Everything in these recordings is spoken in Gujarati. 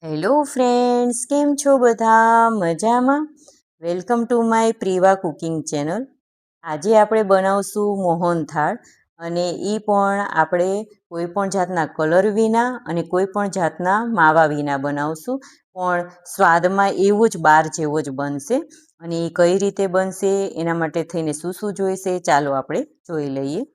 હેલો ફ્રેન્ડ્સ, કેમ છો બધા? મજામાં? Welcome to my Priva cooking channel. આજે આપણે બનાવશું મોહનથાળ, અને એ પણ આપણે કોઈ પણ જાતના કલર વિના અને કોઈ પણ જાતના માવા વિના બનાવશું, પણ સ્વાદમાં એવું જ બાર જેવો જ બનશે. અને એ કઈ રીતે બનશે, એના માટે થઈને શું શું જોઈશે, ચાલો આપણે જોઈ લઈએ.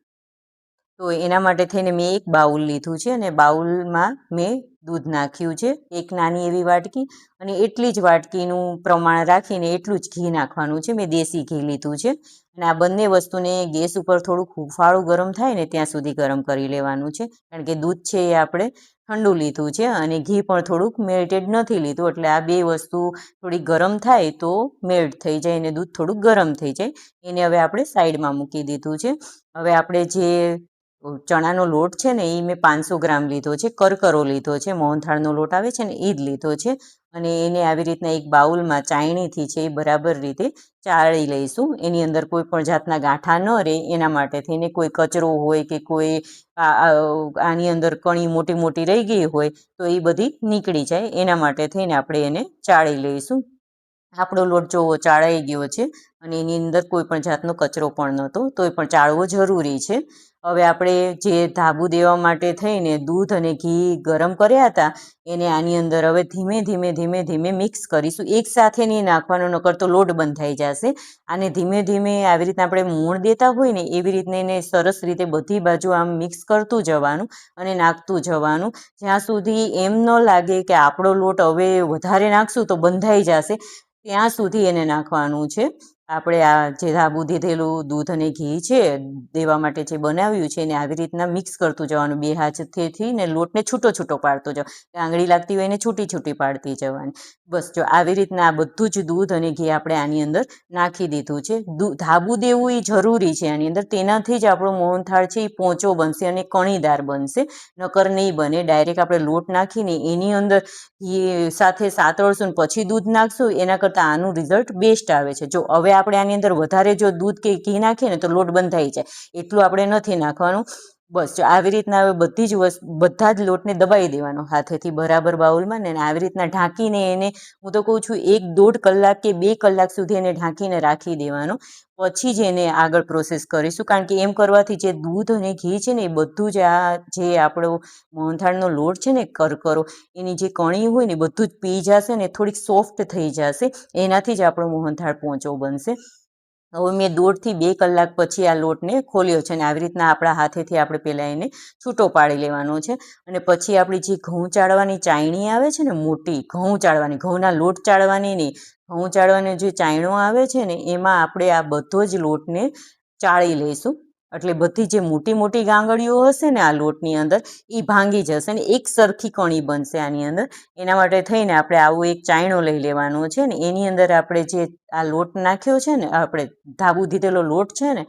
તો એના માટે થઈને મેં એક બાઉલ લીધું છે, અને બાઉલમાં મેં દૂધ નાખ્યું છે, એક નાની એવી વાટકી, અને એટલી જ વાટકીનું પ્રમાણ રાખીને એટલું જ ઘી નાખવાનું છે. મેં દેશી ઘી લીધું છે, અને આ બંને વસ્તુને ગેસ ઉપર થોડુંક હુંફાળું ગરમ થાય ને ત્યાં સુધી ગરમ કરી લેવાનું છે, કારણ કે દૂધ છે એ આપણે ઠંડુ લીધું છે, અને ઘી પણ થોડુંક મેલ્ટેડ નથી લીધું, એટલે આ બે વસ્તુ થોડી ગરમ થાય તો મેલ્ટ થઈ જાય અને દૂધ થોડુંક ગરમ થઈ જાય. એને હવે આપણે સાઈડમાં મૂકી દીધું છે. હવે આપણે જે ચણાનો લોટ છે ને એ મેં 500 ગ્રામ લીધો છે, કરકરો લીધો છે, મોહનથાળનો લોટ આવે છે ને એ જ લીધો છે, અને એને આવી રીતના એક બાઉલમાં ચાયણીથી છે એ બરાબર રીતે ચાળી લઈશું. એની અંદર કોઈ પણ જાતના ગાંઠા ન રહે એના માટે થઈને, કોઈ કચરો હોય કે કોઈ આની અંદર કણી મોટી મોટી રહી ગઈ હોય તો એ બધી નીકળી જાય, એના માટે થઈને આપણે એને ચાળી લઈશું. આપણો લોટ જો ચાળાઈ ગયો છે, અને એની અંદર કોઈ પણ જાતનો કચરો પણ નહોતો, તોય પણ ચાળવો જરૂરી છે. હવે આપણે જે ધાબુ દેવા માટે થઈને દૂધ અને ઘી ગરમ કર્યા હતા એને આની અંદર હવે ધીમે ધીમે ધીમે ધીમે મિક્સ કરીશું. એકસાથે નહીં નાખવાનો, નકર તો લોટ બંધાઈ જશે. આને ધીમે ધીમે આવી રીતના આપણે મૂણ દેતા હોય ને એવી રીતના એને સરસ રીતે બધી બાજુ આમ મિક્સ કરતું જવાનું અને નાખતું જવાનું, જ્યાં સુધી એમ ન લાગે કે આપણો લોટ હવે વધારે નાખશું તો બંધાઈ જશે, ત્યાં સુધી એને નાખવાનું છે. આપણે આ જે ધાબુ દીધેલું દૂધ અને ઘી છે દેવા માટે જે બનાવ્યું છે એને આવી રીતના મિક્સ કરતું જવાનું, બે હાથથી ને લોટને છૂટો છૂટો પાડતો જાવ, આંગળી લાગતી હોય એને છૂટી છૂટી પાડતી જવાની. બસ જો આવી રીતના આ બધું જ દૂધ અને ઘી આપણે આની અંદર નાખી દીધું છે. ધાબુ દેવું એ જરૂરી છે આની અંદર, તેનાથી જ આપણો મોહનથાળ છે એ પોચો બનશે અને કણીદાર બનશે, નકર નહીં બને. ડાયરેક્ટ આપણે લોટ નાખીને એની અંદર ઘી સાથે સાતળશું પછી દૂધ નાખશું, એના કરતાં આનું રિઝલ્ટ બેસ્ટ આવે છે. જો હવે આપણે આની અંદર વધારે જો દૂધ કે ઘી નાખીએ ને તો લોટ બંધાઈ જાય, એટલું આપણે નથી નાખવાનું. બસ જો આવી રીતના હવે બધી જ બધા જ લોટને દબાઈ દેવાનો હાથેથી બરાબર બાઉલમાં, ને આવી રીતના ઢાંકીને એને, હું તો કહું છું 1-1.5 કલાક કે 2 કલાક સુધી એને ઢાંકીને રાખી દેવાનો. પછી જ એને આગળ પ્રોસેસ કરીશું, કારણ કે એમ કરવાથી જે દૂધ અને ઘી છે ને એ બધું જ આ જે આપણો મોહનથાળનો લોટ છે ને કરકરો, એની જે કણી હોય ને બધું જ પી જશે ને થોડીક સોફ્ટ થઈ જશે, એનાથી જ આપણો મોહનથાળ પોચો બનશે. હવે મેં 1.5 થી 2 કલાક પછી આ લોટને ખોલ્યો છે, અને આવી રીતના આપણા હાથેથી આપણે પહેલાં એને છૂટો પાડી લેવાનો છે. અને પછી આપણી જે ઘઉં ચાળવાની ચાયણી આવે છે ને, મોટી ઘઉં ચાળવાની, ઘઉંના લોટ ચાળવાની નહીં, ઘઉં ચાળવાનો જે ચાયણો આવે છે ને એમાં આપણે આ બધો જ લોટને ચાળી લઈશું. એટલે બધી જે મોટી મોટી ગાંગડીઓ હશે ને આ લોટની અંદર એ ભાંગી જશે ને એક સરખી કણી બનશે આની અંદર. એના માટે થઈને આપણે આવો એક ચાયણો લઈ લેવાનો છે, ને એની અંદર આપણે જે આ લોટ નાખ્યો છે ને, આપણે ધાબુ દીધેલો લોટ છે ને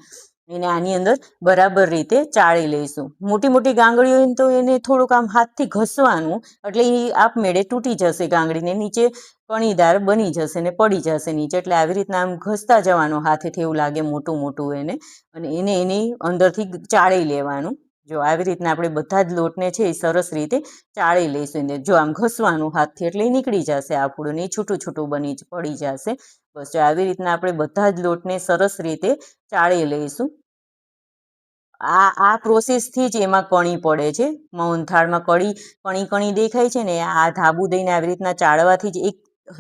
એને આની અંદર બરાબર રીતે ચાળી લઈશું. મોટી મોટી ગાંગડીઓ હોય તો એને થોડુંક આમ હાથથી ઘસવાનું, એટલે એ આપમેળે તૂટી જશે, ગાંગડીને નીચે કણીદાર બની જશે ને પડી જશે નીચે. એટલે આવી રીતના આમ ઘસતા જવાનું હાથેથી, એવું લાગે મોટું મોટું એને, અને એને એની અંદરથી ચાળી લેવાનું. જો આવી રીતના આપણે બધા જ લોટને છે એ સરસ રીતે ચાળી લઈશું. જો આમ ઘસવાનું હાથથી એટલે એ નીકળી જશે આપણું, ને છૂટું છૂટું પડી જશે. બસ જો આવી રીતના આપણે બધા જ લોટને સરસ રીતે ચાળી લઈશું. આ પ્રોસેસથી જ એમાં કણી પડે છે. મોહનથાળમાં કણી કણી દેખાય છે ને, આ ધાબુ દઈને આવી રીતના ચાળવાથી જ એક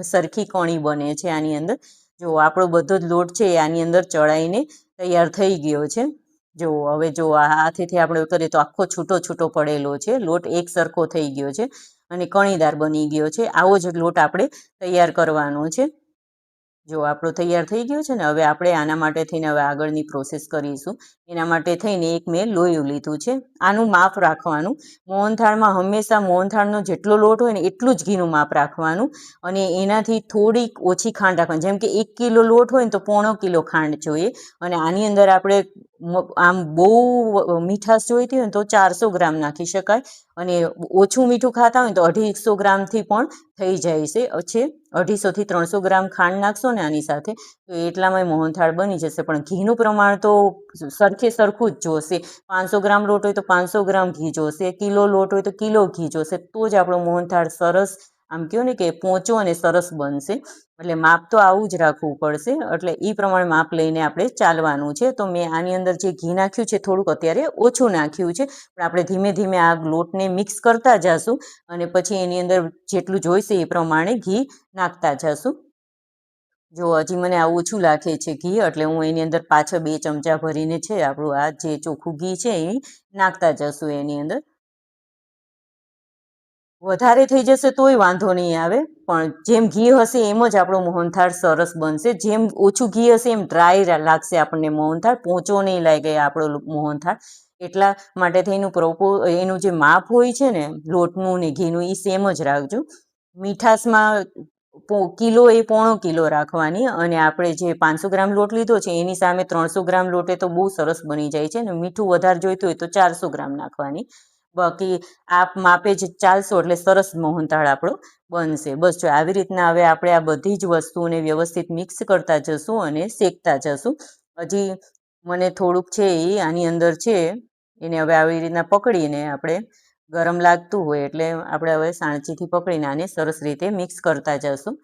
સરખી કણી બને છે આની અંદર. જો આપણો બધો જ લોટ છે એ આની અંદર ચડાઈને તૈયાર થઈ ગયો છે. જો હવે જો આ હાથેથી આપણે કરીએ તો આખો છૂટો છૂટો પડેલો છે, લોટ એક સરખો થઈ ગયો છે અને કણીદાર બની ગયો છે. આવો જ લોટ આપણે તૈયાર કરવાનો છે. જો આપણો તૈયાર થઈ ગયો છે ને, હવે આપણે આના માટે થઈને હવે આગળની પ્રોસેસ કરીશું. એના માટે થઈને એક મેં લોયું લીધું છે. આનું માપ રાખવાનું, મોહનથાળમાં હંમેશા મોહનથાળનો જેટલો લોટ હોય ને એટલું જ ઘીનું માપ રાખવાનું, અને એનાથી થોડીક ઓછી ખાંડ રાખવાની. જેમ કે 1 કિલો લોટ હોય ને તો 1/4 કિલો ખાંડ જોઈએ, અને આની અંદર આપણે આમ બહુ મીઠાશ જોઈતી હોય ને તો 400 ગ્રામ નાખી શકાય, અને ઓછું મીઠું ખાતા હોય ને તો 250 ગ્રામથી પણ થઈ જાય છે. 250 થી 300 ગ્રામ ખાંડ નાખશો ને આની સાથે તો એટલામાં મોહનથાળ બની જશે. પણ ઘીનું પ્રમાણ તો સરખે સરખું જ જોશે. 500 ગ્રામ લોટ હોય તો 500 ગ્રામ ઘી જોશે, કિલો લોટ હોય તો કિલો ઘી જોશે, તો જ આપણો મોહનથાળ સરસ આમ કહો ને કે પોચો અને સરસ બનશે. એટલે માપ તો આવું જ રાખવું પડશે. એટલે એ પ્રમાણે માપ લઈને આપણે ચાલવાનું છે. તો મેં આની અંદર જે ઘી નાખ્યું છે થોડુંક અત્યારે ઓછું નાખ્યું છે, પણ આપણે ધીમે ધીમે આ લોટને મિક્સ કરતા જઈશું અને પછી એની અંદર જેટલું જોઈશે એ પ્રમાણે ઘી નાખતા જઈશું. જો હજી મને આવું ઓછું લાગે છે ઘી, એટલે હું એની અંદર પાછળ 2 ચમચા ભરીને છે આપણું આ જે ચોખ્ખું ઘી છે એ નાખતા જશું એની અંદર. વધારે થઈ જશે તોય વાંધો નહીં આવે, પણ જેમ ઘી હશે એમ જ આપણો મોહનથાળ સરસ બનશે. જેમ ઓછું ઘી હશે એમ ડ્રાય લાગશે આપણને મોહનથાળ, પોચો નહીં લાગે આપણો મોહનથાળ. એટલા માટે થઈને એનું જે માપ હોય છે ને લોટનું ને ઘીનું એ સેમ જ રાખજો. મીઠાશમાં કિલો એ 1.25 કિલો રાખવાની, અને આપણે જે 500 ગ્રામ લોટ લીધો છે એની સામે 300 ગ્રામ લોટે તો બહુ સરસ બની જાય છે. ને મીઠું વધારે જોઈતું હોય તો 400 ગ્રામ નાખવાની. બાકી આપ માપે જ ચાલશો એટલે સરસ મોહનથાળ આપણો બનશે. બસ જો આવી રીતના હવે આપણે આ બધી જ વસ્તુઓને વ્યવસ્થિત મિક્સ કરતા જશું અને શેકતા જશું. હજી મને થોડુંક છે એ આની અંદર છે એને હવે આવી રીતના પકડીને આપણે ગરમ લાગતું હોય એટલે આપણે હવે સાણચીથી પકડીને આને સરસ રીતે મિક્સ કરતા જશું.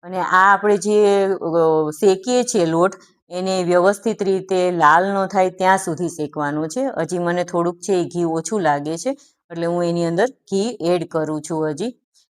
અને આ આપણે જે શેકીએ છીએ લોટ એને વ્યવસ્થિત રીતે લાલ ન થાય ત્યાં સુધી શેકવાનું છે. હજી મને થોડુંક છે એ ઘી ઓછું લાગે છે એટલે હું એની અંદર ઘી એડ કરું છું. હજી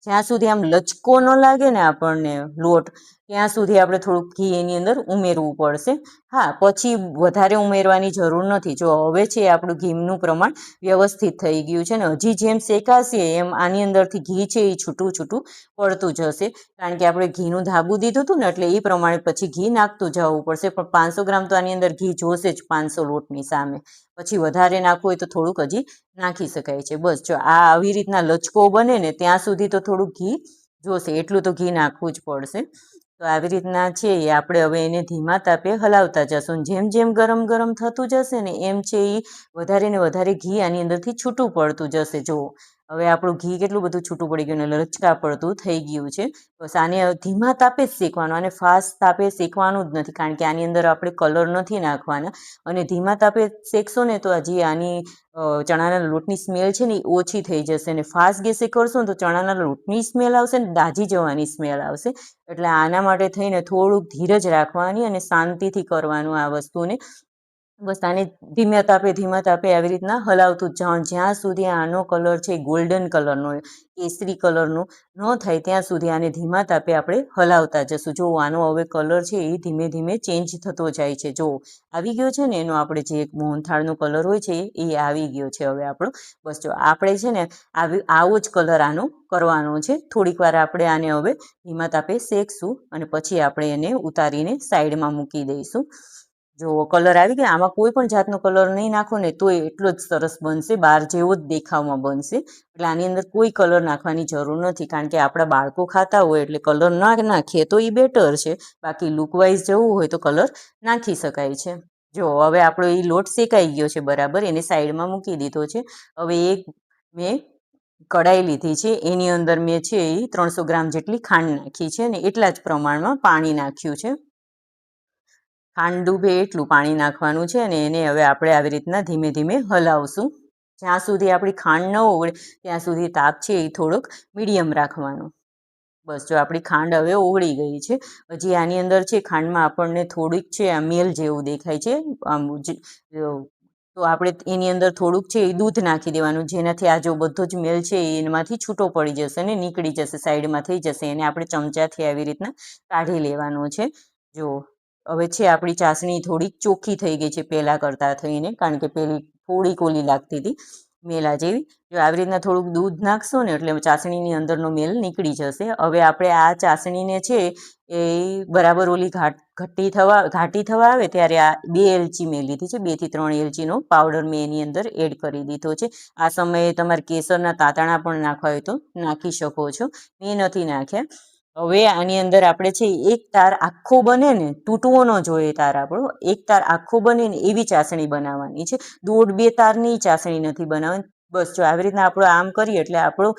જ્યાં સુધી આમ લચકો ન લાગે ને આપણને લોટ ત્યાં સુધી આપણે થોડુંક ઘી એની અંદર ઉમેરવું પડશે. હા, પછી વધારે ઉમેરવાની જરૂર નથી. જો હવે છે આપણું ઘીનું પ્રમાણ વ્યવસ્થિત થઈ ગયું છે ને હજી જેમ શેકાશે એમ આની અંદરથી ઘી છે એ છૂટું છૂટું પડતું જશે, કારણ કે આપણે ઘીનું ધાબું દીધું હતું ને એટલે એ પ્રમાણે પછી ઘી નાખતું જવું પડશે. પણ 500 ગ્રામ તો આની અંદર ઘી જોશે જ 500 લોટની સામે. પછી વધારે નાખવું હોય તો થોડુંક હજી નાખી શકાય છે. બસ જો આ આવી રીતના લચકો બને ને ત્યાં સુધી તો થોડુંક ઘી જોશે, એટલું તો ઘી નાખવું જ પડશે. તો આવી રીતના છે એ આપણે હવે એને ધીમા તાપે હલાવતા જશું. જેમ જેમ ગરમ ગરમ થતું જશે ને એમ છે એ વધારે ને વધારે ઘી આની અંદરથી છૂટું પડતું જશે. જો હવે આપણું ઘી કેટલું બધું છૂટું પડી ગયું ને લચકા પડતું થઈ ગયું છે. બસ આને ધીમા તાપે જ શેકવાનું, અને ફાસ્ટ તાપે શેકવાનું જ નથી, કારણ કે આની અંદર આપણે કલર નથી નાખવાના. અને ધીમા તાપે શેકશો ને તો હજી આની ચણાના લોટની સ્મેલ છે ને એ ઓછી થઈ જશે. અને ફાસ્ટ ગેસે કરશો ને તો ચણાના લોટની સ્મેલ આવશે ને દાજી જવાની સ્મેલ આવશે. એટલે આના માટે થઈને થોડુંક ધીરજ રાખવાની અને શાંતિથી કરવાનું આ વસ્તુને. બસ આને ધીમા તાપે આવી રીતના હલાવતું જ જવાનું જ્યાં સુધી આનો કલર છે ગોલ્ડન કલરનો, કેસરી કલરનો ન થાય ત્યાં સુધી આને ધીમા તાપે આપણે હલાવતા જશું. જો આનો હવે કલર છે એ ધીમે ધીમે ચેન્જ થતો જાય છે. જો આવી ગયો છે ને એનો આપણે જે મોહનથાળનો કલર હોય છે એ આવી ગયો છે હવે આપણો. બસ જો આપણે છે ને આવો જ કલર આનો કરવાનો છે. થોડીક વાર આપણે આને હવે ધીમા તાપે શેકશું અને પછી આપણે એને ઉતારીને સાઈડમાં મૂકી દઈશું. જો કલર આવી ગયા, આમાં કોઈ પણ જાતનો કલર નહીં નાખો ને તોય એટલો જ સરસ બનશે, બહાર જેવો જ દેખાવમાં બનશે. એટલે આની અંદર કોઈ કલર નાખવાની જરૂર નથી, કારણ કે આપણા બાળકો ખાતા હોય એટલે કલર ના નાખીએ તો એ બેટર છે. બાકી લુકવાઇઝ જવું હોય તો કલર નાખી શકાય છે. જો હવે આપણો એ લોટ શેકાઈ ગયો છે બરાબર, એને સાઈડમાં મૂકી દીધો છે. હવે એક મેં કઢાઈ લીધી છે, એની અંદર મેં છે એ 300 ગ્રામ જેટલી ખાંડ નાખી છે અને એટલા જ પ્રમાણમાં પાણી નાખ્યું છે. ખાંડ ડૂબે એટલું પાણી નાખવાનું છે અને એને હવે આપણે આવી રીતના ધીમે ધીમે હલાવશું. જ્યાં સુધી આપણી ખાંડ ન ઓગળે ત્યાં સુધી તાપ છે એ થોડોક મીડિયમ રાખવાનો. બસ જો આપણી ખાંડ હવે ઓગળી ગઈ છે. હજી આની અંદર છે ખાંડમાં આપણને થોડીક છે આ મેલ જેવું દેખાય છે. તો આપણે એની અંદર થોડુંક છે એ દૂધ નાખી દેવાનું, જેનાથી આ જો બધો જ મેલ છે એમાંથી છૂટો પડી જશે ને નીકળી જશે, સાઈડમાં થઈ જશે. એને આપણે ચમચાથી આવી રીતના કાઢી લેવાનું છે. જો હવે છે આપણી ચાસણી થોડીક ચોખ્ખી થઈ ગઈ છે પહેલાં કરતાં થઈને, કારણ કે પેલી થોડીક ઓલી લાગતી હતી મેલા જેવી. જો આવી રીતના થોડુંક દૂધ નાખશો ને એટલે ચાસણીની અંદરનો મેલ નીકળી જશે. હવે આપણે આ ચાસણીને છે એ બરાબર ઓલી ઘાટી થવા આવે ત્યારે આ 2 એલચી મેં લીધી છે, 2 થી 3 એલચીનો પાવડર મેં એની અંદર એડ કરી દીધો છે. આ સમયે તમારે કેસરના તાંતણા પણ નાખવા હોય તો નાખી શકો છો, મેં નથી નાખ્યા. હવે આની અંદર આપણે છે એક તાર આખો બને ને, તૂટવો ન જોઈએ તાર આપણો, એક તાર આખો બને ને એવી ચાસણી બનાવવાની છે. 1.5-2 તારની ચાસણી નથી બનાવવાની. બસ જો આવી રીતના આપણે આમ કરીએ એટલે આપણો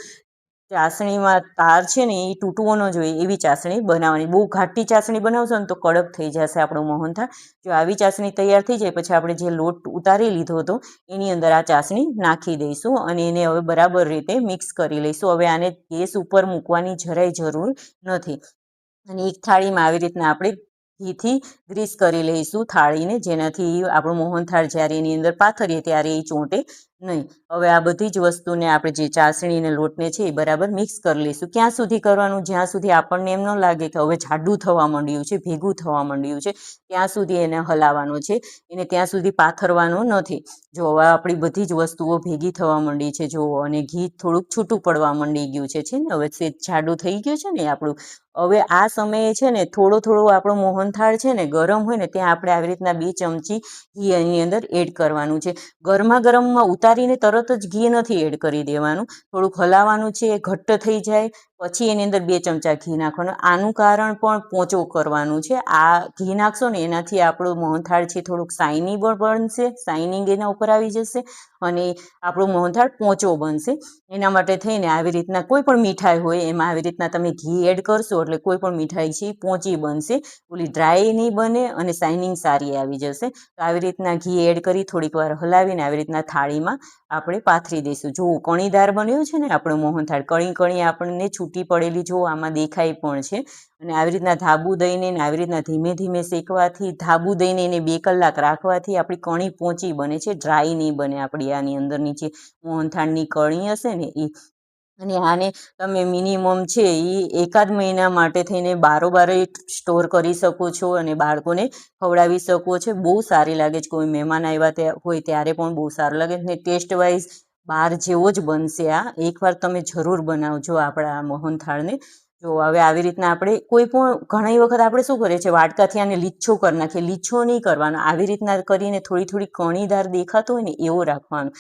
ચાસણીમાં તાર છે ને એ તૂટવો ન જોઈએ એવી ચાસણી બનાવવાની. બહુ ઘાટી ચાસણી બનાવશો ને તો કડક થઈ જશે આપણો મોહનથાળ. જો આવી ચાસણી તૈયાર થઈ જાય પછી આપણે જે લોટ ઉતારી લીધો હતો એની અંદર આ ચાસણી નાખી દઈશું અને એને હવે બરાબર રીતે મિક્સ કરી લઈશું. હવે આને ગેસ ઉપર મૂકવાની જરાય જરૂર નથી અને એક થાળીમાં આવી રીતના આપણે ઘીથી ગ્રીસ કરી લઈશું થાળીને, જેનાથી આપણું મોહનથાળ જ્યારે એની અંદર પાથરીએ ત્યારે એ ચોંટે નહીં. હવે આ બધી જ વસ્તુને આપણે જે ચાસણી અને લોટને છે એ બરાબર મિક્સ કરી લઈશું. ક્યાં સુધી કરવાનું? જ્યાં સુધી આપણને એમ ન લાગે કે હવે જાડું થવા માંડ્યું છે, ભેગું થવા માંડ્યું છે, ત્યાં સુધી એને હલાવવાનું છે. એને ત્યાં સુધી પાથરવાનું નથી. જો હવે આપણી બધી જ વસ્તુઓ ભેગી થવા માંડી છે જો, અને ઘી થોડુંક છૂટું પડવા માંડી ગયું છે ને હવે જાડું થઈ ગયું છે ને આપણું. હવે આ સમયે છે ને થોડો આપણો મોહનથાળ છે ને ગરમ હોય ને ત્યાં આપણે આવી રીતના 2 ચમચી ઘી એની અંદર એડ કરવાનું છે. ગરમા ગરમમાં ઉતારીને તરત જ ઘી નથી એડ કરી દેવાનું, થોડુંક હલાવવાનું છે. ઘટ્ટ થઈ જાય પછી એની અંદર 2 ચમચા ઘી નાખવાનું. આનું કારણ પણ પોચો કરવાનું છે. આ ઘી નાખશો ને એનાથી આપણું મોહનથાળ છે થોડુંક શાઇની પણ બનશે, શાઇનિંગ એના ઉપર આવી જશે અને આપણું મોહનથાળ પોચો બનશે. એના માટે થઈને આવી રીતના કોઈ પણ મીઠાઈ હોય એમાં આવી રીતના તમે ઘી એડ કરશો એટલે કોઈ પણ મીઠાઈ છે પોચી બનશે, ઓલી ડ્રાય નહીં બને અને શાઇનિંગ સારી આવી જશે. તો આવી રીતના ઘી એડ કરી થોડીક વાર હલાવીને આવી રીતના થાળીમાં આપણે પાથરી દઈશું. જો કણીદાર બન્યો છે ને આપણો મોહનથાળ, કણી કણી આપણને છૂટી પડેલી જો આમાં દેખાય પણ છે. અને આવી રીતના ધાબુ દઈને ને આવી રીતના ધીમે ધીમે શેકવાથી, ધાબુ દઈને એને 2 કલાક રાખવાથી આપણી કણી પોચી બને છે, ડ્રાય નહીં બને આપણી આની અંદરની જે મોહનથાળની કણી હશે ને એ. અને આને તમે મિનિમમ છે એ 1 મહિના માટે થઈને બારોબાર સ્ટોર કરી શકો છો અને બાળકોને ખવડાવી શકો છો. બહુ સારી લાગે છે. કોઈ મહેમાન આવ્યા હોય ત્યારે પણ બહુ સારું લાગે છે ને ટેસ્ટ વાઇઝ બહાર જેવો જ બનશે. આ એકવાર તમે જરૂર બનાવજો આપણા મોહનથાળને. જો હવે આવી રીતના આપણે કોઈ પણ ઘણી વખત આપણે શું કરીએ છીએ, વાટકાથી આને લીચ્છો કરી નાખીએ. લીચ્છો નહીં કરવાનો, આવી રીતના કરીને થોડી કણીદાર દેખાતો હોય ને એવો રાખવાનો.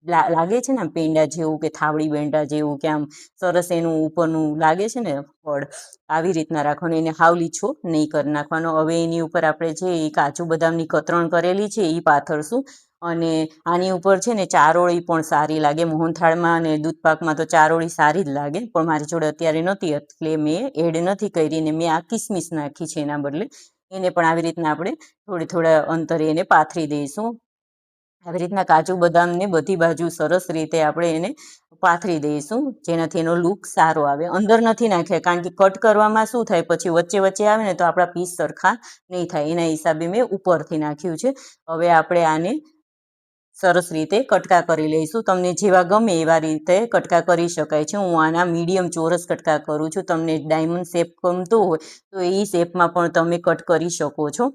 લાગે છે ને આમ પેંડા જેવું કે થાબડી પેંડા જેવું કે આમ સરસ એનું ઉપરનું લાગે છે ને ફળ, આવી રીતના રાખવાનું. એને હાવ લીછો નહીં કરી નાખવાનો. હવે એની ઉપર આપણે જે કાજુ બદામની કતરણ કરેલી છે એ પાથરશું અને આની ઉપર છે ને ચારોળી પણ સારી લાગે. મોહનથાળમાં અને દૂધપાકમાં તો ચારોળી સારી જ લાગે, પણ મારી જોડે અત્યારે નહોતી એટલે મેં એડ નથી કરી ને મેં આ કિસમિસ નાખી છે એના બદલે. એને પણ આવી રીતના આપણે થોડા અંતરે એને પાથરી દઈશું. આવી રીતના કાજુ બદામને બધી બાજુ સરસ રીતે આપણે એને પાથરી દઈશું, જેનાથી એનો લુક સારો આવે. અંદર નથી નાખ્યા કારણ કે કટ કરવામાં શું થાય પછી વચ્ચે વચ્ચે આવે ને તો આપણા પીસ સરખા નહીં થાય, એના હિસાબે મેં ઉપરથી નાખ્યું છે. હવે આપણે આને સરસ રીતે કટકા કરી લઈશું. તમને જેવા ગમે એવા રીતે કટકા કરી શકાય છે. હું આના મીડિયમ ચોરસ કટકા કરું છું. તમને ડાયમંડ શેપ ગમતો હોય તો એ શેપમાં પણ તમે કટ કરી શકો છો.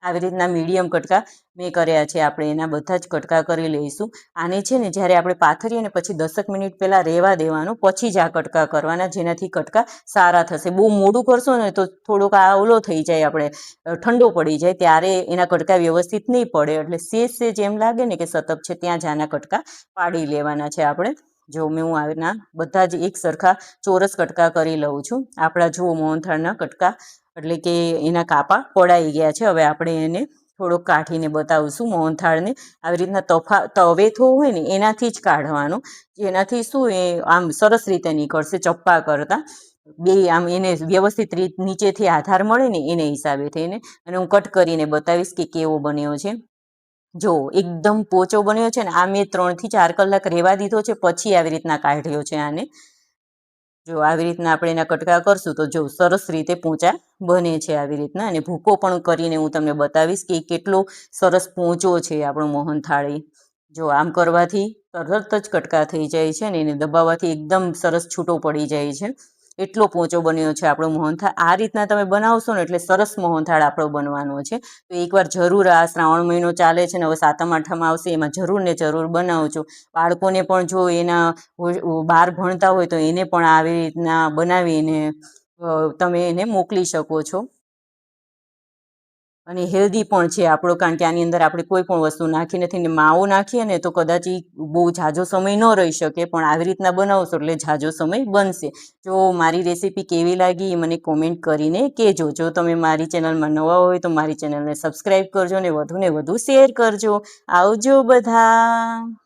આવી રીતના મીડિયમ કટકા મેં કર્યા છે. આપણે એના બધા જ કટકા કરી લઈશું. આને છે ને જ્યારે આપણે પાથરીએ ને પછી 10 મિનિટ પહેલાં રહેવા દેવાનું, પછી જ આ કટકા કરવાના, જેનાથી કટકા સારા થશે. બહુ મોડું કરશો ને તો થોડોક આ ઓલો થઈ જાય, આપણે ઠંડો પડી જાય ત્યારે એના કટકા વ્યવસ્થિત નહીં પડે. એટલે સેજ એમ લાગે ને કે સતપ છે ત્યાં જ આના કટકા પાડી લેવાના છે આપણે. જો મેં હું આના બધા જ એક સરખા ચોરસ કટકા કરી લઉં છું. આપણા જુઓ મોહનથાળના કટકા એટલે કે એના કાપા પડાઈ ગયા છે. હવે આપણે એને થોડોક કાઢીને બતાવશું મોહનથાળને. આવી રીતના તવેથો હોય ને એનાથી જ કાઢવાનો, જેનાથી શું એ આમ સરસ રીતે નીકળશે ચપ્પા કરતાં. બે આમ એને વ્યવસ્થિત રીત નીચેથી આધાર મળે ને એને હિસાબે થઈને. અને હું કટ કરીને બતાવીશ કે કેવો બન્યો છે. જો એકદમ પોચો બન્યો છે ને. આ મેં 3 થી 4 કલાક રહેવા દીધો છે પછી આવી રીતના કાઢ્યો છે આને. જો આવી રીતના આપણે એના કટકા કરશું તો જો સરસ રીતે પોચા બને છે આવી રીતના. અને ભૂકો પણ કરીને હું તમને બતાવીશ કે કેટલો સરસ પોચો છે આપણો મોહનથાળ. જો આમ કરવાથી તરત જ કટકા થઈ જાય છે ને એને દબાવવાથી એકદમ સરસ છૂટો પડી જાય છે. એટલો પોચો બન્યો છે આપણો મોહનથાળ. આ રીતના તમે બનાવશો ને એટલે સરસ મોહનથાળ આપણો બનવાનો છે. તો એકવાર જરૂર, આ શ્રાવણ મહિનો ચાલે છે ને હવે સાતમ આઠમ આવશે, એમાં જરૂર ને જરૂર બનાવજો. બાળકોને પણ જો એના બહાર ભણતા હોય તો એને પણ આવી રીતના બનાવીને તમે એને મોકલી શકો છો. અને હેલ્ધી પણ છે આપણો, કારણ કે આની અંદર આપણે કોઈ પણ વસ્તુ નાખી નથી. ને માવો નાખીએ ને તો કદાચ બહુ ઝાઝો સમય ન રહી શકે, પણ આવી રીતના બનાવશો એટલે ઝાઝો સમય બનશે. જો મારી રેસીપી કેવી લાગી એ મને કોમેન્ટ કરીને કહેજો. જો તમે મારી ચેનલમાં નવા હોય તો મારી ચેનલને સબસ્ક્રાઈબ કરજો ને વધુ શેર કરજો. આવજો બધા.